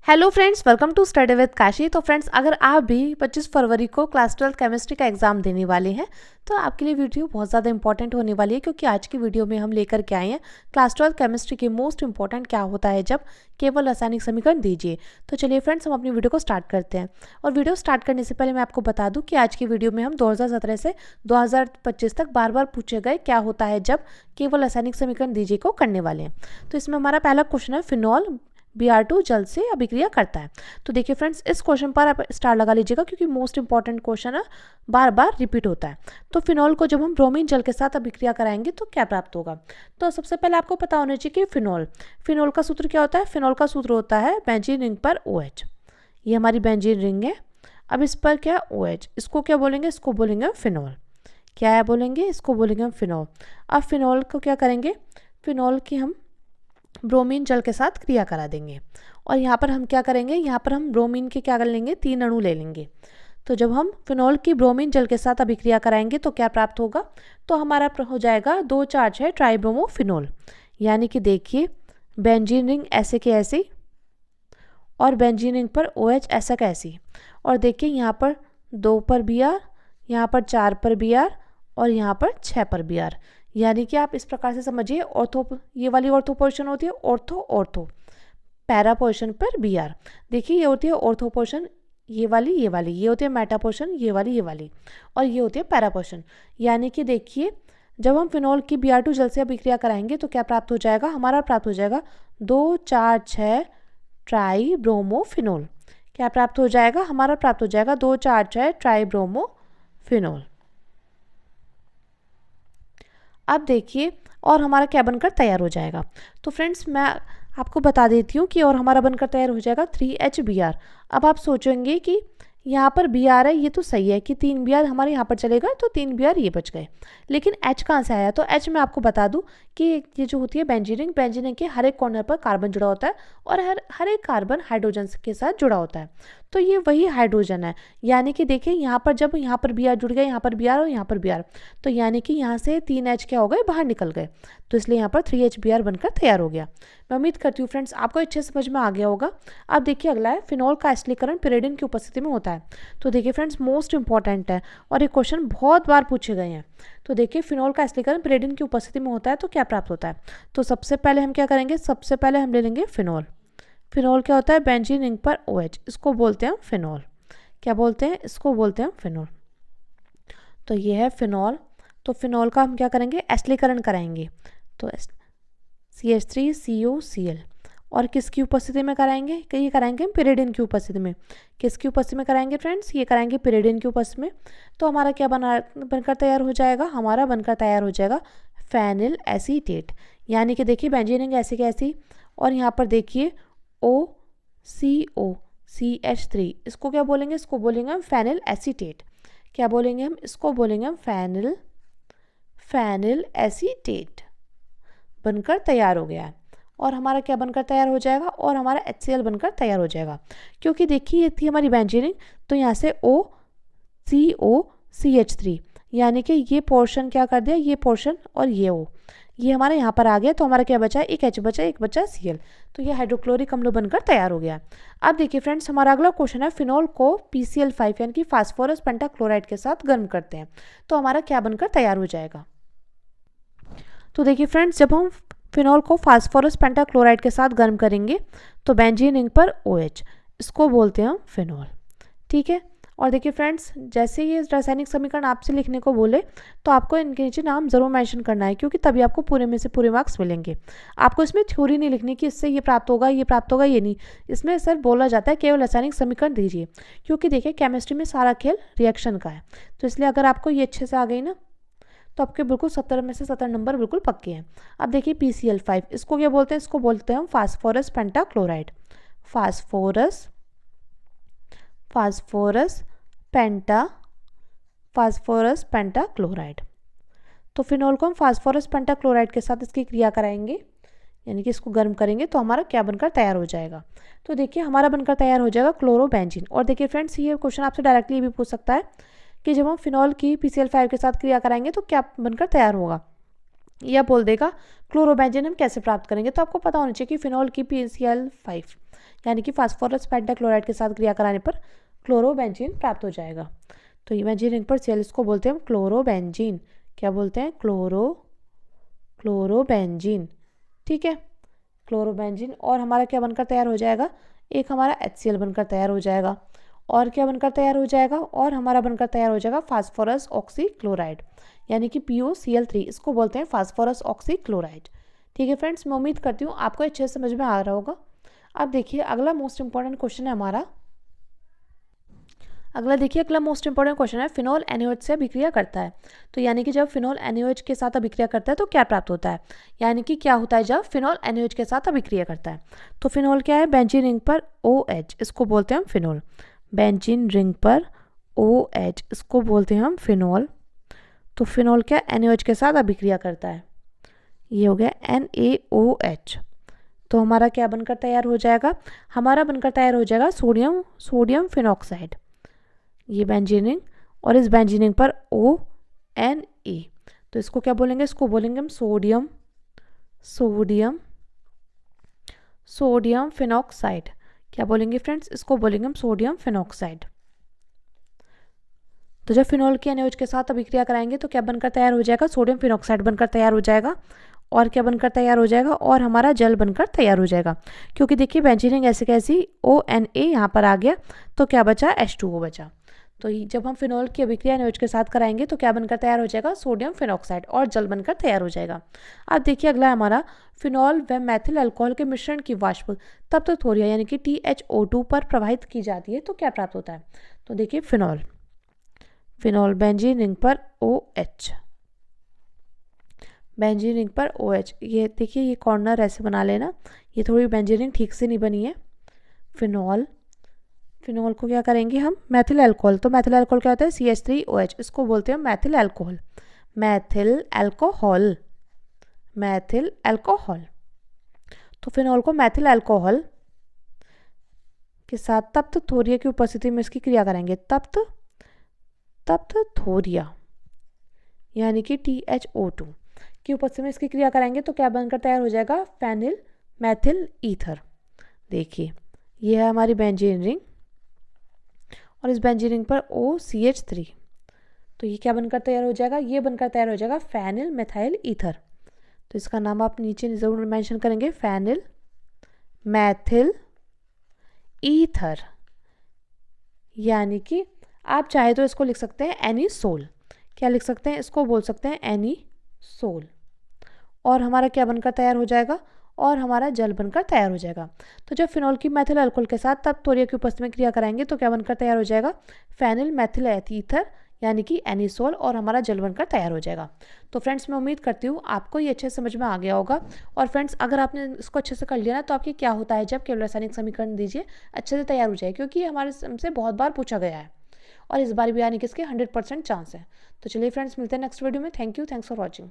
Hello friends, welcome to study with Kashi. तो friends, अगर आप भी 25 फरवरी को क्लास 12 केमिस्ट्री का एग्जाम देने वाले हैं तो आपके लिए वीडियो बहुत ज़्यादा इंपॉर्टेंट होने वाली है, क्योंकि आज की वीडियो में हम लेकर के आए हैं क्लास 12 केमिस्ट्री के मोस्ट इंपॉर्टेंट क्या होता है जब केवल रासायनिक समीकरण दीजिए। तो चलिए फ्रेंड्स, हम अपनी वीडियो को स्टार्ट करते हैं। और वीडियो स्टार्ट करने से पहले मैं आपको बता दूँ कि आज की वीडियो में हम 2017 से 2025 तक बार बार पूछे गए क्या होता है जब केवल रासायनिक समीकरण दीजिए को करने वाले हैं। तो इसमें हमारा पहला क्वेश्चन है, फिनॉल Br2 जल से अभिक्रिया करता है। तो देखिए फ्रेंड्स, इस क्वेश्चन पर आप स्टार लगा लीजिएगा, क्योंकि मोस्ट इंपॉर्टेंट क्वेश्चन है, बार बार रिपीट होता है। तो फिनॉल को जब हम ब्रोमीन जल के साथ अभिक्रिया कराएंगे तो क्या प्राप्त होगा। तो सबसे पहले आपको पता होना चाहिए कि फिनॉल का सूत्र क्या होता है। फिनॉल का सूत्र होता है बेंजीन रिंग पर OH। ये हमारी बेंजीन रिंग है। अब इस पर क्या OH, इसको क्या बोलेंगे, इसको बोलेंगे फिनॉल। क्या है बोलेंगे, इसको बोलेंगे हम फिनॉल। अब फिनॉल को क्या करेंगे, फिनॉल की हम ब्रोमीन जल के साथ क्रिया करा देंगे। और यहाँ पर हम क्या करेंगे, यहाँ पर हम ब्रोमीन के क्या कर लेंगे, 3 अणु ले लेंगे। तो जब हम फिनॉल की ब्रोमीन जल के साथ अभिक्रिया कराएंगे तो क्या प्राप्त होगा, तो हमारा हो जाएगा 2,4,6 ट्राइब्रोमोफिनॉल। यानी कि देखिए, बेंजीन रिंग ऐसे के ऐसी और बेंजीन रिंग पर OH ऐसा कैसी। और देखिए यहाँ पर 2 पर Br, यहाँ पर 4 पर Br और यहाँ पर 6 पर Br। यानी कि आप इस प्रकार से समझिए, ऑर्थो, ये वाली ऑर्थो पोजीशन होती है ऑर्थो, पैरा पोजीशन पर Br। देखिए ये होती है ऑर्थो पोजीशन, ये वाली, ये होती है मेटा पोजीशन, ये वाली, और ये होती है पैरा पोजीशन। यानी कि देखिए, जब हम फिनॉल की Br2 जल से अभिक्रिया कराएंगे तो क्या प्राप्त हो जाएगा, हमारा प्राप्त हो जाएगा 2,4,6 ट्राइब्रोमोफिनॉल। क्या प्राप्त हो जाएगा, हमारा प्राप्त हो जाएगा 2,4,6 ट्राइब्रोमोफिनॉल। अब देखिए, और हमारा क्या बनकर तैयार हो जाएगा। तो फ्रेंड्स, मैं आपको बता देती हूँ कि और हमारा बनकर तैयार हो जाएगा 3HBr। अब आप सोचेंगे कि यहाँ पर Br है, ये तो सही है कि 3 Br हमारे यहाँ पर चलेगा, तो 3 Br ये बच गए। लेकिन H कहाँ से आया, तो H मैं आपको बता दूँ कि ये जो होती है बेंजीन रिंग के हर एक कॉर्नर पर कार्बन जुड़ा होता है और हर एक कार्बन हाइड्रोजन के साथ जुड़ा होता है। तो ये वही हाइड्रोजन है। यानी कि देखिए, यहाँ पर जब यहाँ पर Br जुड़ गया, यहाँ पर Br और यहाँ पर Br, तो यानी कि यहाँ से 3H क्या हो गए, बाहर निकल गए। तो इसलिए यहाँ पर 3HBr बनकर तैयार हो गया। मैं उम्मीद करती हूँ फ्रेंड्स आपको अच्छे समझ में आ गया होगा। अब देखिए, अगला है, फिनॉल का एसिडीकरण पिरिडिन की उपस्थिति में होता है। तो देखिए फ्रेंड्स, मोस्ट इंपॉर्टेंट है और ये क्वेश्चन बहुत बार पूछे गए हैं। तो देखिए, फिनॉल का एसिडीकरण पिरिडिन की उपस्थिति में होता है तो क्या प्राप्त होता है। तो सबसे पहले हम क्या करेंगे, सबसे पहले हम ले लेंगे फिनॉल। फिनॉल क्या होता है, बेंजीन रिंग पर OH, इसको बोलते हैं हम फिनॉल। क्या बोलते हैं, इसको बोलते हैं हम फिनॉल। तो ये है फिनॉल। तो फिनॉल का हम क्या करेंगे, एसिडीकरण कराएंगे। तो CH3COCl, और किसकी उपस्थिति में कराएंगे, ये कराएंगे हम पिरिडिन की उपस्थिति में। किसकी उपस्थिति में कराएंगे फ्रेंड्स, ये कराएंगे पिरिडिन की उपस्थिति में। तो हमारा क्या बनकर तैयार हो जाएगा, हमारा बनकर तैयार हो जाएगा फेनिल एसीटेट। यानी कि देखिए, बेंजीन रिंग ऐसी कैसी, और यहाँ पर देखिए OCO CH3, इसको क्या बोलेंगे, इसको बोलेंगे हम फेनिल एसीटेट। क्या बोलेंगे हम, इसको बोलेंगे हम फेनिल एसीटेट। बनकर तैयार हो गया है। और हमारा क्या बनकर तैयार हो जाएगा, और हमारा HCl बनकर तैयार हो जाएगा। क्योंकि देखिए, ये थी हमारी बेंजीन रिंग, तो यहाँ से OCO CH3, यानी कि ये पोर्शन क्या कर दिया, ये पोर्शन और ये O, ये हमारे यहाँ पर आ गया। तो हमारा क्या बचा, एक H बचा, एक बचा Cl। तो ये हाइड्रोक्लोरिक अम्ल बनकर तैयार हो गया। अब देखिए फ्रेंड्स, हमारा अगला क्वेश्चन है, फिनॉल को PCl5 यानी कि फास्फोरस पेंटाक्लोराइड के साथ गर्म करते हैं तो हमारा क्या बनकर तैयार हो जाएगा। तो देखिए फ्रेंड्स, जब हम फिनॉल को फास्फोरस पेंटाक्लोराइड के साथ गर्म करेंगे तो बेंजीन रिंग पर OH, इसको बोलते हैं हम फिनॉल। ठीक है। और देखिए फ्रेंड्स, जैसे ये रासायनिक समीकरण आपसे लिखने को बोले तो आपको इनके नीचे नाम जरूर मेंशन करना है, क्योंकि तभी आपको पूरे में से पूरे मार्क्स मिलेंगे। आपको इसमें थ्योरी नहीं लिखनी कि इससे ये प्राप्त होगा, ये प्राप्त होगा, ये नहीं। इसमें सर बोला जाता है केवल रासायनिक समीकरण दीजिए, क्योंकि देखिए केमिस्ट्री में सारा खेल रिएक्शन का है। तो इसलिए अगर आपको ये अच्छे से आ गई ना, तो आपके बिल्कुल 70 में से 70 नंबर बिल्कुल पक्के हैं। अब देखिए PCl5, इसको क्या बोलते हैं, इसको बोलते हैं हम फास्फोरस पेंटाक्लोराइड। Phosphorus pentachloride. तो फिनॉल को हम फास्फोरस पेंटाक्लोराइड के साथ इसकी क्रिया कराएंगे, यानी कि इसको गर्म करेंगे तो हमारा क्या बनकर तैयार हो जाएगा। तो देखिए, हमारा बनकर तैयार हो जाएगा क्लोरोबेंजीन। और देखिए फ्रेंड्स, ये क्वेश्चन आपसे डायरेक्टली भी पूछ सकता है कि जब हम फिनॉल की PCl5 के साथ क्रिया कराएंगे तो क्या बनकर तैयार होगा। यह बोल देगा क्लोरोबेंजीन हम कैसे प्राप्त करेंगे। तो आपको पता होना चाहिए कि फिनॉल की PCl5 यानी कि फास्फोरस पेंटाक्लोराइड के साथ क्रिया कराने पर क्लोरोबेंजीन प्राप्त हो जाएगा। तो ये बेंजीन रिंग पर Cl इसको बोलते हैं हम क्लोरोबेंजीन। क्या बोलते हैं? क्लोरोबेंजीन। ठीक है, क्लोरोबेंजीन। और हमारा क्या बनकर तैयार हो जाएगा? एक हमारा HCl बनकर तैयार हो जाएगा। और क्या बनकर तैयार हो जाएगा? और हमारा बनकर तैयार हो जाएगा फास्फोरस ऑक्सीक्लोराइड, यानी कि POCl3। इसको बोलते हैं फास्फोरस ऑक्सीक्लोराइड। ठीक है फ्रेंड्स, मैं उम्मीद करती हूँ आपको अच्छे से समझ में आ रहा होगा। अब देखिए अगला मोस्ट इंपॉर्टेंट क्वेश्चन है हमारा। अगला मोस्ट इंपॉर्टेंट क्वेश्चन है, फिनोल NaOH से अभिक्रिया करता है। तो यानी कि जब फिनोल NaOH के साथ अभिक्रिया करता है तो क्या प्राप्त होता है? यानी कि क्या होता है जब फिनोल NaOH के साथ अभिक्रिया करता है? तो फिनोल क्या है? बेंजीन रिंग पर OH, इसको बोलते हैं हम फिनोल। बेंजीन रिंग पर OH, इसको बोलते हैं हम फिनोल। तो फिनोल क्या NaOH के साथ अभिक्रिया करता है? ये हो गया NaOH। तो हमारा क्या बनकर तैयार हो जाएगा? हमारा बनकर तैयार हो जाएगा सोडियम फिनॉक्साइड। ये बेंजीन रिंग, और इस बेंजीन रिंग पर ONA, तो इसको क्या बोलेंगे? इसको बोलेंगे हम सोडियम फिनॉक्साइड। क्या बोलेंगे फ्रेंड्स? इसको बोलेंगे हम सोडियम फिनॉक्साइड। तो जब फिनोल की NaOH के साथ अभिक्रिया कराएंगे तो क्या बनकर तैयार हो जाएगा? सोडियम फिनॉक्साइड बनकर तैयार हो जाएगा। और क्या बनकर तैयार हो जाएगा? और हमारा जल बनकर तैयार हो जाएगा। क्योंकि देखिए बेंजीन रिंग ऐसे कैसी ONA यहाँ पर आ गया, तो क्या बचा? H2O बचा। तो जब हम फिनोल की अभिक्रिया NaOH के साथ कराएंगे तो क्या बनकर तैयार हो जाएगा? सोडियम फिनॉक्साइड, और जल बनकर तैयार हो जाएगा। अब देखिए अगला हमारा, फिनोल व मैथिल अल्कोहल के मिश्रण की वाष्प तप्त थोरिया यानी कि THO2 पर प्रवाहित की जाती है तो क्या प्राप्त होता है? तो देखिए फिनोल बेंजीन रिंग पर OH, बेंजीन रिंग पर OH। ये देखिए ये कॉर्नर ऐसे बना लेना, ये थोड़ी बेंजीन रिंग ठीक से नहीं बनी है। फिनोल को क्या करेंगे हम? मैथिल अल्कोहल। तो मैथिल अल्कोहल क्या होता है? CH3OH, इसको बोलते हैं मैथिल अल्कोहल। तो फिनोल को मैथिल अल्कोहल के साथ तप्त थोरिया की उपस्थिति में इसकी क्रिया करेंगे। तप्त थोरिया यानी कि THO2 की उपस्थिति में इसकी क्रिया कराएंगे तो क्या बनकर तैयार हो जाएगा? Phenyl methyl ether. देखिए ये है हमारी बेंजीन रिंग, और इस बेंजीन रिंग पर OCH3, तो ये क्या बनकर तैयार हो जाएगा? ये बनकर तैयार हो जाएगा फेनिल मेथाइल ईथर। तो इसका नाम आप नीचे ज़रूर मेंशन करेंगे, फेनिल मैथिल ईथर। यानी कि आप चाहे तो इसको लिख सकते हैं एनीसोल। क्या लिख सकते हैं? इसको बोल सकते हैं एनीसोल। और हमारा क्या बनकर तैयार हो जाएगा? और हमारा जल बनकर तैयार हो जाएगा। तो जब फिनोल की मैथिल अल्कोहल के साथ तप्त थोरिया की उपस्थिति में क्रिया कराएंगे तो क्या बनकर तैयार हो जाएगा? फेनिल मैथिल ईथर यानी कि एनीसोल, और हमारा जल बनकर तैयार हो जाएगा। तो फ्रेंड्स मैं उम्मीद करती हूँ आपको ये अच्छे से समझ में आ गया होगा। और फ्रेंड्स अगर आपने इसको अच्छे से कर लिया ना तो आपके क्या होता है जब केवल रासायनिक समीकरण दीजिए अच्छे से तैयार हो जाए, क्योंकि ये हमारे हमसे बहुत बार पूछा गया है और इस बार भी आने के इसके 100% चांस है। तो चलिए फ्रेंड्स मिलते हैं नेक्स्ट वीडियो में। Thanks for watching.